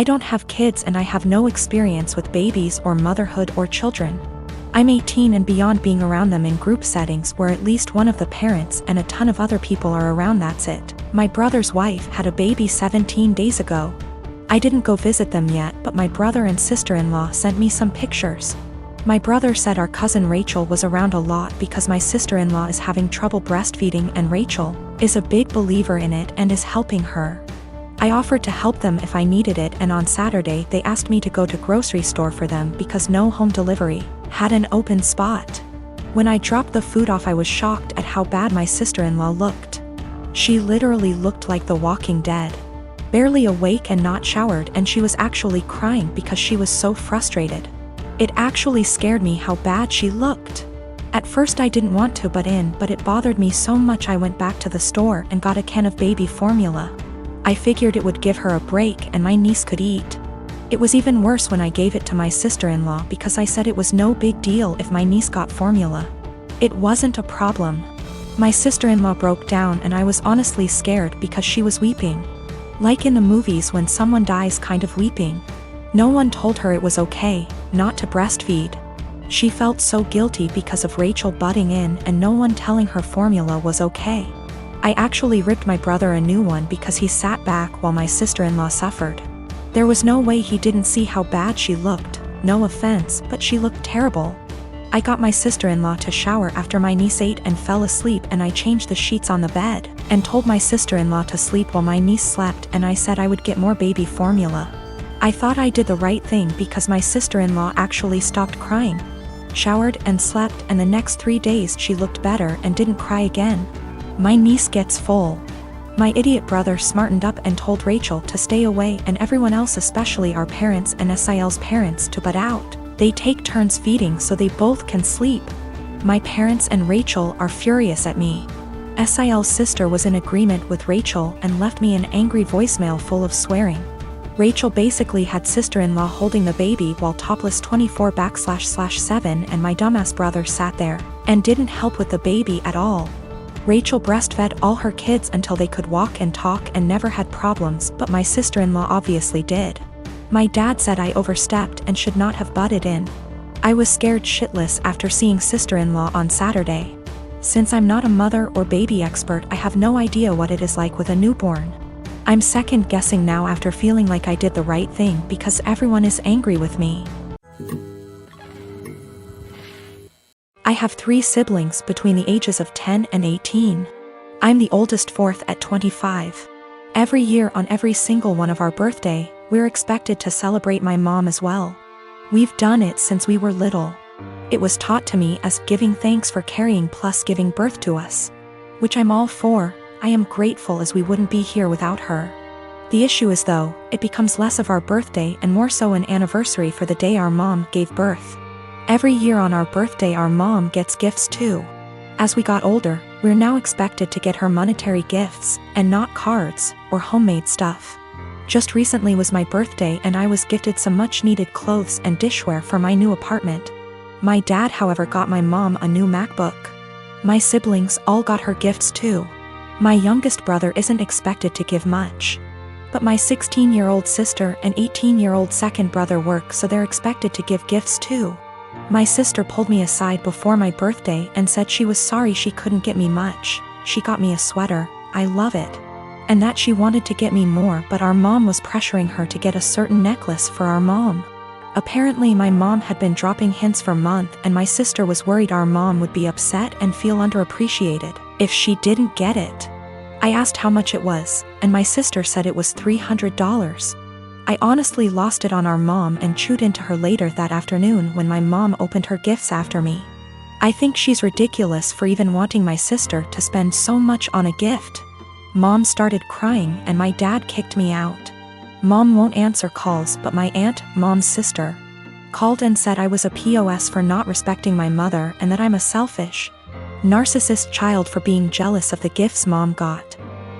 I don't have kids and I have no experience with babies or motherhood or children. I'm 18 and beyond being around them in group settings where at least one of the parents and a ton of other people are around. That's it. My brother's wife had a baby 17 days ago. I didn't go visit them yet, but my brother and sister-in-law sent me some pictures. My brother said our cousin Rachel was around a lot because my sister-in-law is having trouble breastfeeding and Rachel is a big believer in it and is helping her. I offered to help them if I needed it, and on Saturday they asked me to go to grocery store for them because no home delivery had an open spot. When I dropped the food off, I was shocked at how bad my sister-in-law looked. She literally looked like the Walking Dead. Barely awake and not showered, and she was actually crying because she was so frustrated. It actually scared me how bad she looked. At first I didn't want to butt in, but it bothered me so much I went back to the store and got a can of baby formula. I figured it would give her a break and my niece could eat. It was even worse when I gave it to my sister-in-law because I said it was no big deal if my niece got formula. It wasn't a problem. My sister-in-law broke down and I was honestly scared because she was weeping. Like in the movies when someone dies, kind of weeping. No one told her it was okay not to breastfeed. She felt so guilty because of Rachel butting in and no one telling her formula was okay. I actually ripped my brother a new one because he sat back while my sister-in-law suffered. There was no way he didn't see how bad she looked. No offense, but she looked terrible. I got my sister-in-law to shower after my niece ate and fell asleep, and I changed the sheets on the bed and told my sister-in-law to sleep while my niece slept, and I said I would get more baby formula. I thought I did the right thing because my sister-in-law actually stopped crying, showered and slept, and the next 3 days she looked better and didn't cry again. My niece gets full. My idiot brother smartened up and told Rachel to stay away, and everyone else, especially our parents and SIL's parents, to butt out. They take turns feeding so they both can sleep. My parents and Rachel are furious at me. SIL's sister was in agreement with Rachel and left me an angry voicemail full of swearing. Rachel basically had sister-in-law holding the baby while topless 24/7, and my dumbass brother sat there and didn't help with the baby at all. Rachel breastfed all her kids until they could walk and talk and never had problems, but my sister-in-law obviously did. My dad said I overstepped and should not have butted in. I was scared shitless after seeing sister-in-law on Saturday. Since I'm not a mother or baby expert, I have no idea what it is like with a newborn. I'm second guessing now after feeling like I did the right thing because everyone is angry with me. I have 3 siblings between the ages of 10 and 18. I'm the oldest, fourth at 25. Every year on every single one of our birthday, we're expected to celebrate my mom as well. We've done it since we were little. It was taught to me as giving thanks for carrying plus giving birth to us, which I'm all for. I am grateful as we wouldn't be here without her. The issue is, though, it becomes less of our birthday and more so an anniversary for the day our mom gave birth. Every year on our birthday our mom gets gifts too. As we got older, we're now expected to get her monetary gifts, and not cards or homemade stuff. Just recently was my birthday and I was gifted some much needed clothes and dishware for my new apartment. My dad, however, got my mom a new MacBook. My siblings all got her gifts too. My youngest brother isn't expected to give much. But my 16-year-old sister and 18-year-old second brother work, so they're expected to give gifts too. My sister pulled me aside before my birthday and said she was sorry she couldn't get me much. She got me a sweater, I love it. And that she wanted to get me more, but our mom was pressuring her to get a certain necklace for our mom. Apparently my mom had been dropping hints for months, and my sister was worried our mom would be upset and feel underappreciated if she didn't get it. I asked how much it was, and my sister said it was $300. I honestly lost it on our mom and chewed into her later that afternoon when my mom opened her gifts after me. I think she's ridiculous for even wanting my sister to spend so much on a gift. Mom started crying and my dad kicked me out. Mom won't answer calls, but my aunt, mom's sister, called and said I was a POS for not respecting my mother and that I'm a selfish, narcissist child for being jealous of the gifts mom got.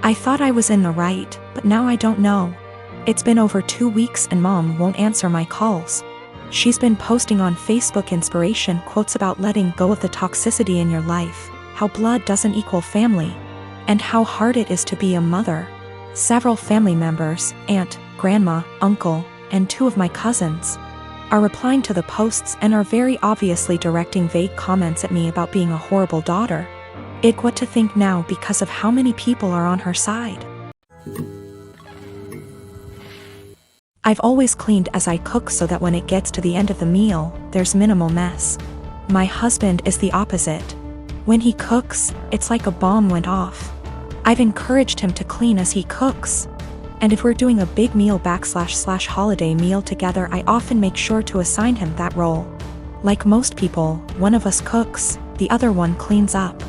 I thought I was in the right, but now I don't know. It's been over 2 weeks and mom won't answer my calls. She's been posting on Facebook inspiration quotes about letting go of the toxicity in your life, how blood doesn't equal family, and how hard it is to be a mother. Several family members, aunt, grandma, uncle, and 2 of my cousins are replying to the posts and are very obviously directing vague comments at me about being a horrible daughter. What to think now because of how many people are on her side. I've always cleaned as I cook so that when it gets to the end of the meal, there's minimal mess. My husband is the opposite. When he cooks, it's like a bomb went off. I've encouraged him to clean as he cooks. And if we're doing a big meal / holiday meal together, I often make sure to assign him that role. Like most people, one of us cooks, the other one cleans up.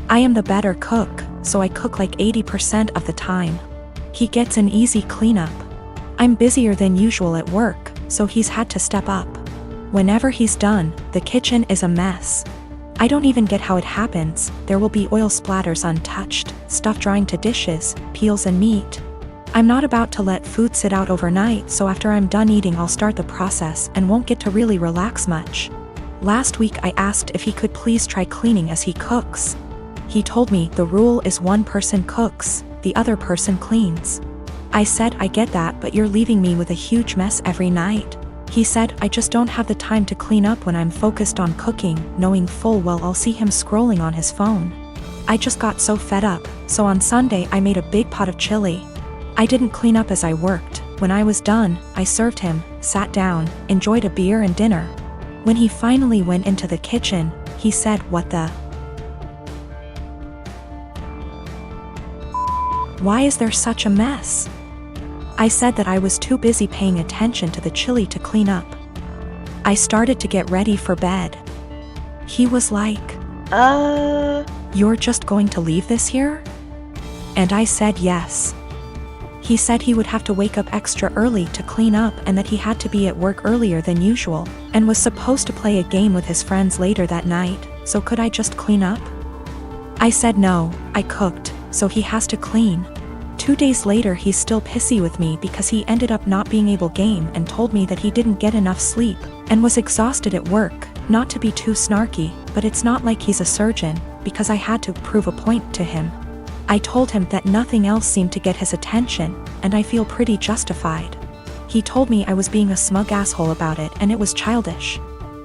I am the better cook, so I cook like 80% of the time. He gets an easy cleanup. I'm busier than usual at work, so he's had to step up. Whenever he's done, the kitchen is a mess. I don't even get how it happens. There will be oil splatters untouched, stuff drying to dishes, peels and meat. I'm not about to let food sit out overnight, so after I'm done eating I'll start the process and won't get to really relax much. Last week I asked if he could please try cleaning as he cooks. He told me the rule is one person cooks, the other person cleans. I said, I get that, but you're leaving me with a huge mess every night. He said, I just don't have the time to clean up when I'm focused on cooking, knowing full well I'll see him scrolling on his phone. I just got so fed up, so on Sunday I made a big pot of chili. I didn't clean up as I worked. When I was done, I served him, sat down, enjoyed a beer and dinner. When he finally went into the kitchen, he said, "What the? Why is there such a mess?" I said that I was too busy paying attention to the chili to clean up. I started to get ready for bed. He was like, "You're just going to leave this here?" And I said yes. He said he would have to wake up extra early to clean up and that he had to be at work earlier than usual, and was supposed to play a game with his friends later that night, so could I just clean up? I said no, I cooked, so he has to clean. 2 days later he's still pissy with me because he ended up not being able to game and told me that he didn't get enough sleep, and was exhausted at work. Not to be too snarky, but it's not like he's a surgeon, because I had to prove a point to him. I told him that nothing else seemed to get his attention, and I feel pretty justified. He told me I was being a smug asshole about it and it was childish.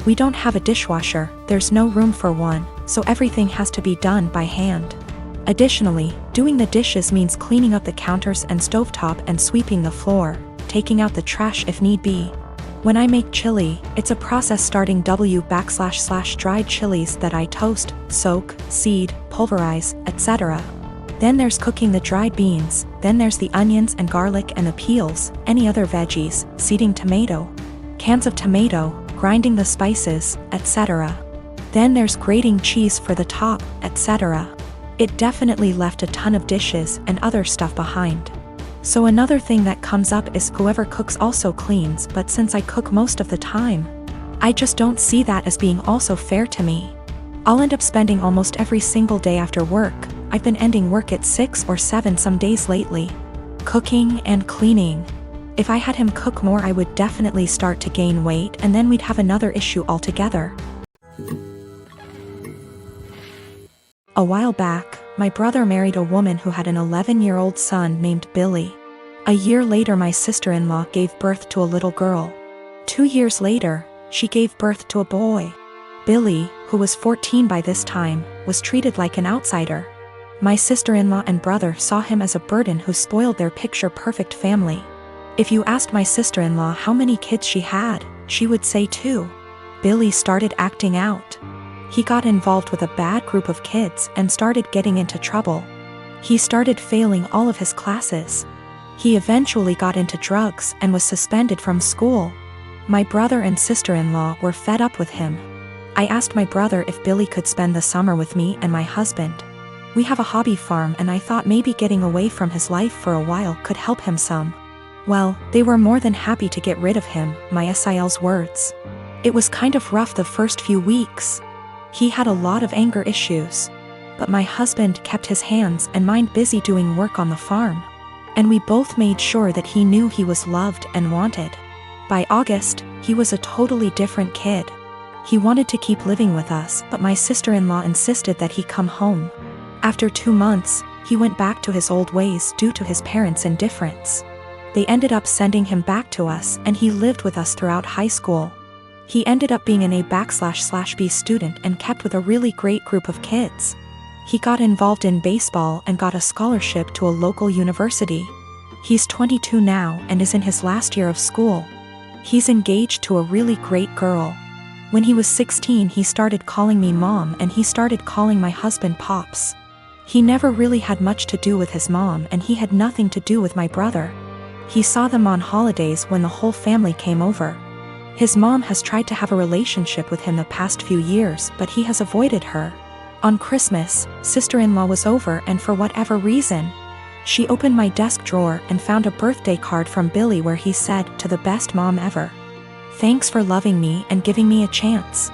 We don't have a dishwasher, there's no room for one, so everything has to be done by hand. Additionally, doing the dishes means cleaning up the counters and stovetop and sweeping the floor, taking out the trash if need be. When I make chili, it's a process starting / dried chilies that I toast, soak, seed, pulverize, etc. Then there's cooking the dried beans, then there's the onions and garlic and the peels, any other veggies, seeding tomato, cans of tomato, grinding the spices, etc. Then there's grating cheese for the top, etc. It definitely left a ton of dishes and other stuff behind. So another thing that comes up is whoever cooks also cleans, but since I cook most of the time, I just don't see that as being also fair to me. I'll end up spending almost every single day after work, I've been ending work at 6 or 7 some days lately, cooking and cleaning. If I had him cook more I would definitely start to gain weight and then we'd have another issue altogether. A while back, my brother married a woman who had an 11-year-old son named Billy. A year later my sister-in-law gave birth to a little girl. 2 years later, she gave birth to a boy. Billy, who was 14 by this time, was treated like an outsider. My sister-in-law and brother saw him as a burden who spoiled their picture-perfect family. If you asked my sister-in-law how many kids she had, she would say 2. Billy started acting out. He got involved with a bad group of kids and started getting into trouble. He started failing all of his classes. He eventually got into drugs and was suspended from school. My brother and sister-in-law were fed up with him. I asked my brother if Billy could spend the summer with me and my husband. We have a hobby farm and I thought maybe getting away from his life for a while could help him some. Well, they were more than happy to get rid of him, my SIL's words. It was kind of rough the first few weeks. He had a lot of anger issues. But my husband kept his hands and mind busy doing work on the farm. And we both made sure that he knew he was loved and wanted. By August, he was a totally different kid. He wanted to keep living with us, but my sister-in-law insisted that he come home. After 2 months, he went back to his old ways due to his parents' indifference. They ended up sending him back to us and he lived with us throughout high school. He ended up being an A/B student and kept with a really great group of kids. He got involved in baseball and got a scholarship to a local university. He's 22 now and is in his last year of school. He's engaged to a really great girl. When he was 16, he started calling me mom and he started calling my husband pops. He never really had much to do with his mom and he had nothing to do with my brother. He saw them on holidays when the whole family came over. His mom has tried to have a relationship with him the past few years, but he has avoided her. On Christmas, sister-in-law was over and for whatever reason, she opened my desk drawer and found a birthday card from Billy where he said, "To the best mom ever. Thanks for loving me and giving me a chance."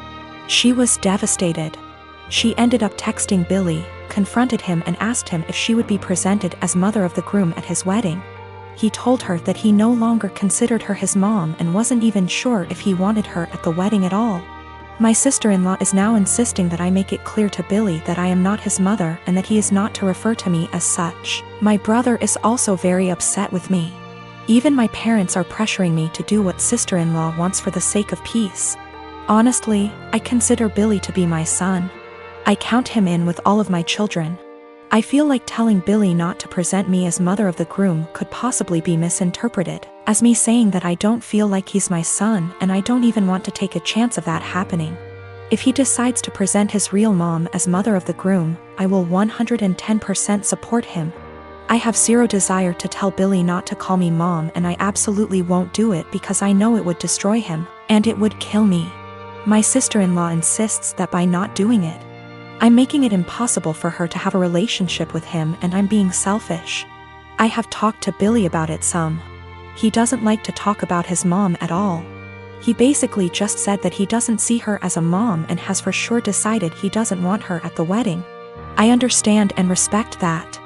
She was devastated. She ended up texting Billy, confronted him and asked him if she would be presented as mother of the groom at his wedding. He told her that he no longer considered her his mom and wasn't even sure if he wanted her at the wedding at all. My sister-in-law is now insisting that I make it clear to Billy that I am not his mother and that he is not to refer to me as such. My brother is also very upset with me. Even my parents are pressuring me to do what sister-in-law wants for the sake of peace. Honestly, I consider Billy to be my son. I count him in with all of my children. I feel like telling Billy not to present me as mother of the groom could possibly be misinterpreted as me saying that I don't feel like he's my son and I don't even want to take a chance of that happening. If he decides to present his real mom as mother of the groom, I will 110% support him. I have zero desire to tell Billy not to call me mom and I absolutely won't do it because I know it would destroy him, and it would kill me. My sister-in-law insists that by not doing it, I'm making it impossible for her to have a relationship with him and I'm being selfish. I have talked to Billy about it some. He doesn't like to talk about his mom at all. He basically just said that he doesn't see her as a mom and has for sure decided he doesn't want her at the wedding. I understand and respect that.